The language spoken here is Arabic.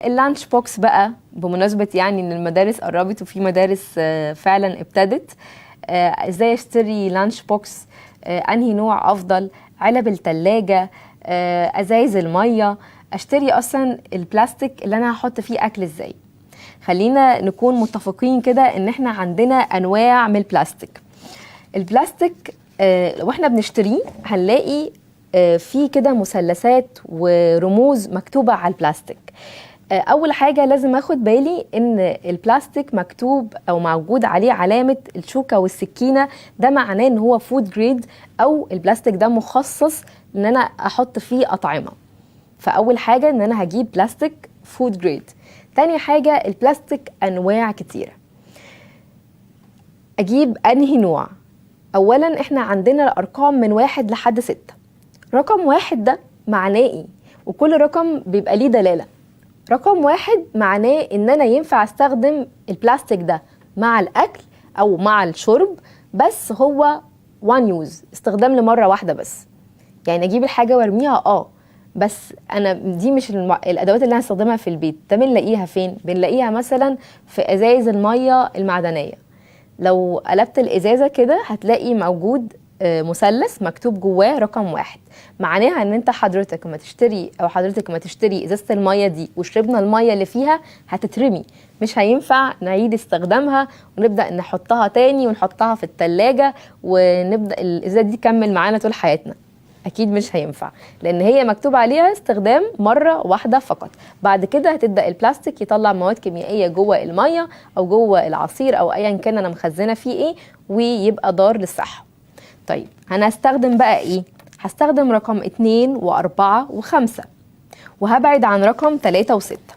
اللانش بوكس بقى بمناسبة يعني ان المدارس قربت وفي مدارس فعلا ابتدت. ازاي اشتري لانش بوكس، انهي نوع افضل، علب التلاجة، ازايز المية، اشتري اصلا البلاستيك اللي انا هحط فيه اكل ازاي. خلينا نكون متفقين كده ان احنا عندنا انواع من البلاستيك. البلاستيك واحنا بنشتريه هنلاقي في كده مثلثات ورموز مكتوبة على البلاستيك. اول حاجه لازم اخد بالي ان البلاستيك مكتوب او موجود عليه علامه الشوكه والسكينه، ده معناه ان هو فود جريد او البلاستيك ده مخصص ان انا احط فيه اطعمه. فاول حاجه ان انا هجيب بلاستيك فود جريد. تاني حاجه البلاستيك انواع كتيره، اجيب انهي نوع. اولا احنا عندنا ارقام من 1 لحد 6. رقم 1 ده معناه ايه؟ وكل رقم بيبقى ليه دلاله. رقم 1 معناه ان انا ينفع استخدم البلاستيك ده مع الاكل او مع الشرب، بس هو وان يوز، استخدام لمرة واحدة بس. يعني اجيب الحاجة وارميها بس انا دي مش الادوات اللي انا هستخدمها في البيت. ده بنلاقيها فين؟ بنلاقيها مثلا في ازايز المية المعدنية. لو قلبت الازازة كده هتلاقي موجود مثلث مكتوب جواه رقم 1. معناها ان انت حضرتك ما تشتري ازازة المية دي وشربنا المية اللي فيها هتترمي، مش هينفع نعيد استخدامها ونبدأ نحطها تاني ونحطها في التلاجة ونبدأ الازازة دي تكمل معانا طول حياتنا. اكيد مش هينفع، لان هي مكتوب عليها استخدام مرة واحدة فقط. بعد كده هتبدأ البلاستيك يطلع مواد كيميائية جوه المية او جوه العصير او ايا كان انا مخزنة فيه ايه، ويبقى ضار للصحة. طيب انا هستخدم بقى ايه؟ هستخدم رقم 2 و4 و5، وهبعد عن رقم 3 و6.